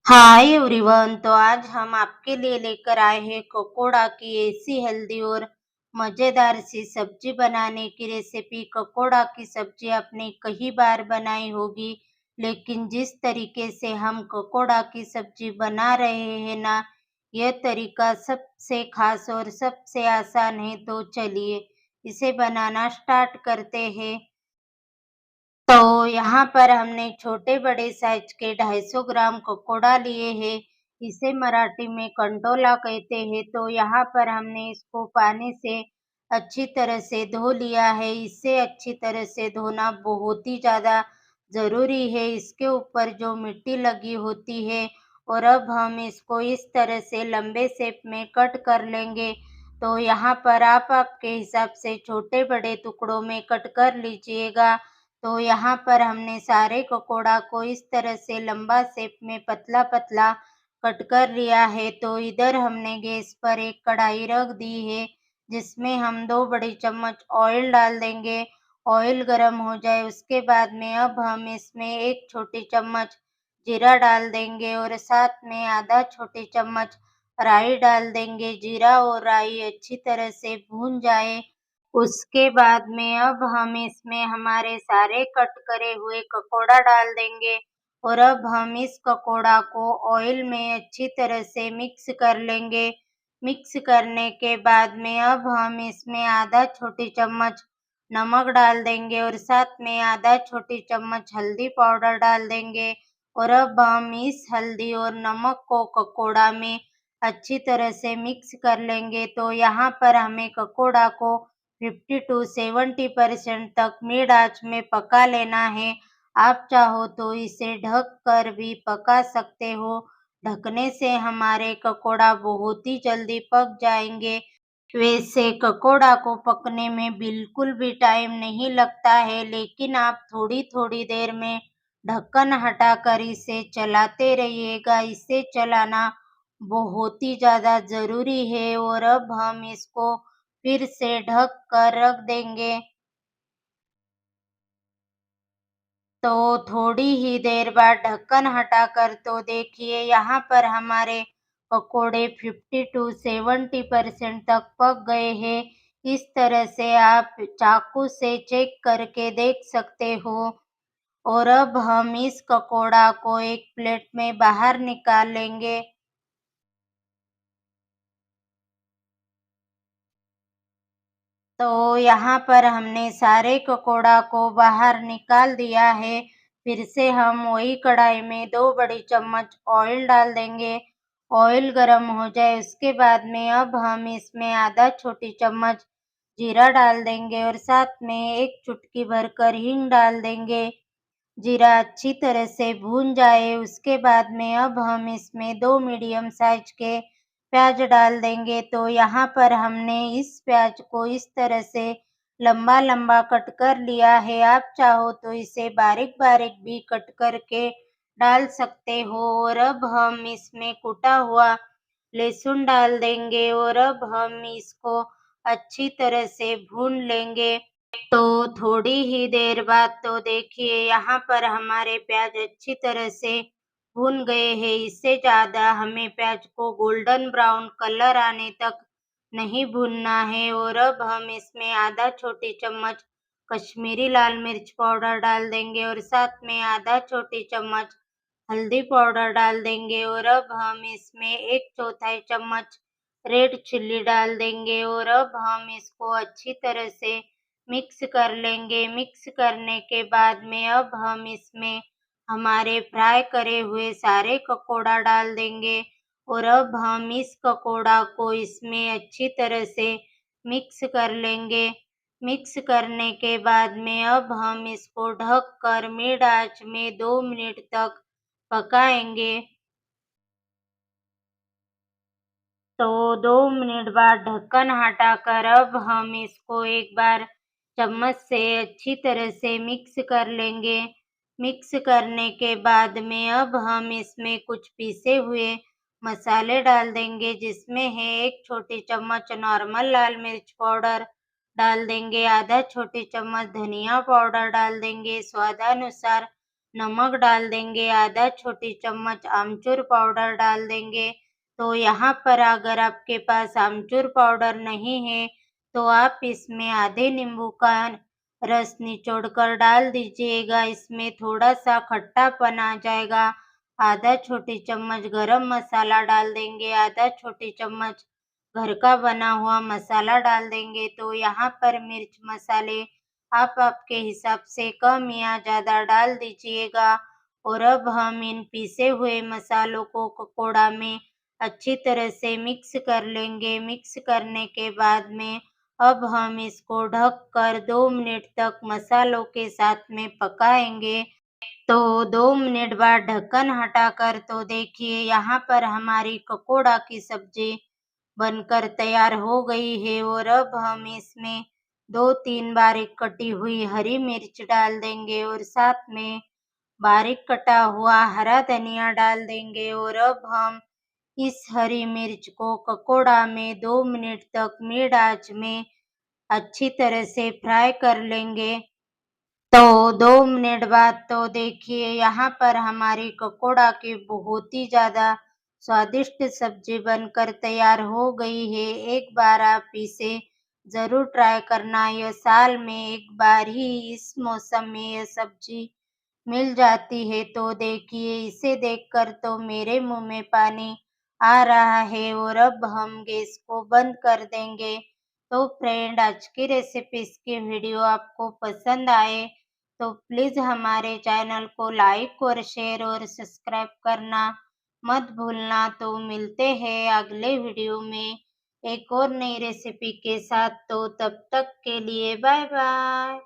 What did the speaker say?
Hi everyone. तो आज हम आपके लिए लेकर आए हैं ककोड़ा की ऐसी हेल्दी और मज़ेदार सी सब्जी बनाने की रेसिपी। ककोड़ा की सब्जी आपने कई बार बनाई होगी, लेकिन जिस तरीके से हम ककोड़ा की सब्जी बना रहे हैं ना, यह तरीका सबसे खास और सबसे आसान है। तो चलिए इसे बनाना स्टार्ट करते हैं। तो यहाँ पर हमने छोटे-बड़े साइज़ के 250 ग्राम ककोड़ा लिए हैं। इसे मराठी में कंटोला कहते हैं। तो यहाँ पर हमने इसको पानी से अच्छी तरह से धो लिया है। इसे अच्छी तरह से धोना बहुत ही ज़्यादा ज़रूरी है। इसके ऊपर जो मिट्टी लगी होती है, और अब हम इसको इस तरह से लंबे शेप में कट कर लेंगे। तो यहाँ पर आप आपके हिसाब से छोटे-बड़े टुकड़ों में कट कर लीजिएगा। तो यहाँ पर हमने सारे पकोड़ा को इस तरह से लंबा शेप में पतला-पतला कट कर लिया है। तो इधर हमने गैस पर एक कढ़ाई रख दी है, जिसमें हम 2 बड़ी चम्मच ऑयल डाल देंगे। ऑयल गरम हो जाए उसके बाद में अब हम इसमें 1 छोटी चम्मच जीरा डाल देंगे और साथ में आधा छोटी चम्मच राई डाल देंगे। जीरा और राई अच्छी तरह से भून जाए उसके बाद में अब हम इसमें हमारे सारे कट करे हुए पकोड़ा डाल देंगे, और अब हम इस पकोड़ा को ऑयल में अच्छी तरह से मिक्स कर लेंगे। मिक्स करने के बाद में अब हम इसमें आधा छोटी चम्मच नमक डाल देंगे और साथ में आधा छोटी चम्मच हल्दी पाउडर डाल देंगे, और अब हम इस हल्दी और नमक को पकोड़ा में अच्छी तरह से मिक्स कर लेंगे। तो यहाँ पर हमें पकोड़ा को 50 टू 70% तक मिड आंच में पका लेना है। आप चाहो तो इसे ढक कर भी पका सकते हो। ढकने से हमारे पकोड़ा बहुत ही जल्दी पक जाएंगे। वैसे पकोड़ा को पकने में बिल्कुल भी टाइम नहीं लगता है, लेकिन आप थोड़ी-थोड़ी देर में ढक्कन हटाकर इसे चलाते रहिएगा। इसे चलाना बहुत ही ज़्यादा ज़रूरी है, और अब हम इसको फिर से ढक कर रख देंगे। तो थोड़ी ही देर बाद ढक्कन हटाकर तो देखिए यहाँ पर हमारे पकोड़े 50 टू 70% तक पक गए हैं। इस तरह से आप चाकू से चेक करके देख सकते हो। और अब हम इस पकोड़ा को एक प्लेट में बाहर निकाल लेंगे। तो यहाँ पर हमने सारे पकोड़ा को बाहर निकाल दिया है। फिर से हम वही कढ़ाई में 2 बड़ी चम्मच ऑयल डाल देंगे। ऑयल गरम हो जाए उसके बाद में अब हम इसमें आधा छोटी चम्मच जीरा डाल देंगे और साथ में 1 चुटकी भरकर हींग डाल देंगे। जीरा अच्छी तरह से भून जाए उसके बाद में अब हम इसमें 2 मीडियम साइज के प्याज डाल देंगे। तो यहाँ पर हमने इस प्याज को इस तरह से लंबा-लंबा कट कर लिया है। आप चाहो तो इसे बारीक-बारीक भी कट करके डाल सकते हो, और अब हम इसमें कुटा हुआ लहसुन डाल देंगे, और अब हम इसको अच्छी तरह से भून लेंगे। तो थोड़ी ही देर बाद तो देखिए यहाँ पर हमारे प्याज अच्छी तरह से भून गए हैं। इससे ज़्यादा हमें प्याज को गोल्डन ब्राउन कलर आने तक नहीं भूनना है, और अब हम इसमें आधा छोटी चम्मच कश्मीरी लाल मिर्च पाउडर डाल देंगे और साथ में आधा छोटी चम्मच हल्दी पाउडर डाल देंगे, और अब हम इसमें 1/4 चम्मच रेड चिल्ली डाल देंगे, और अब हम इसको अच्छी तरह से मिक्स कर लेंगे। मिक्स करने के बाद में अब हम इसमें हमारे फ्राई करे हुए सारे पकोड़ा डाल देंगे, और अब हम इस पकोड़ा को इसमें अच्छी तरह से मिक्स कर लेंगे। मिक्स करने के बाद में अब हम इसको ढक कर मिड आंच में 2 मिनट तक पकाएंगे। तो 2 मिनट बाद ढक्कन हटाकर अब हम इसको एक बार चम्मच से अच्छी तरह से मिक्स कर लेंगे। मिक्स करने के बाद में अब हम इसमें कुछ पीसे हुए मसाले डाल देंगे, जिसमें है 1 छोटी चम्मच नॉर्मल लाल मिर्च पाउडर डाल देंगे, आधा छोटी चम्मच धनिया पाउडर डाल देंगे, स्वादानुसार नमक डाल देंगे, आधा छोटी चम्मच आमचूर पाउडर डाल देंगे। तो यहाँ पर अगर आपके पास आमचूर पाउडर नहीं है तो आप इसमें आधे नींबू का रस निचोड़कर डाल दीजिएगा। इसमें थोड़ा-सा खट्टापन आ जाएगा। आधा छोटी चम्मच गरम मसाला डाल देंगे, आधा छोटी चम्मच घर का बना हुआ मसाला डाल देंगे। तो यहाँ पर मिर्च मसाले आप आपके हिसाब से कम या ज़्यादा डाल दीजिएगा। और अब हम इन पीसे हुए मसालों को पकौड़ा में अच्छी तरह से मिक्स कर लेंगे। मिक्स करने के बाद में अब हम इसको ढककर 2 मिनट तक मसालों के साथ में पकाएंगे। तो 2 मिनट बाद ढक्कन हटाकर तो देखिए यहाँ पर हमारी पकौड़ा की सब्जी बनकर तैयार हो गई है। और अब हम इसमें 2-3 बारीक कटी हुई हरी मिर्च डाल देंगे और साथ में बारीक कटा हुआ हरा धनिया डाल देंगे। और अब हम इस हरी मिर्च को पकौड़ा में 2 मिनट तक मिड आंच में अच्छी तरह से फ्राई कर लेंगे। तो 2 मिनट बाद तो देखिए यहाँ पर हमारी पकौड़ा की बहुत ही ज़्यादा स्वादिष्ट सब्जी बनकर तैयार हो गई है। एक बार आप इसे ज़रूर ट्राई करना। यह साल में एक बार ही इस मौसम में यह सब्जी मिल जाती है। तो देखिए इसे देखकर तो मेरे मुंह में पानी आ रहा है। और अब हम गैस को बंद कर देंगे। तो फ्रेंड, आज की रेसिपीज की वीडियो आपको पसंद आए तो प्लीज़ हमारे चैनल को लाइक और शेयर और सब्सक्राइब करना मत भूलना। तो मिलते हैं अगले वीडियो में एक और नई रेसिपी के साथ। तो तब तक के लिए बाय बाय।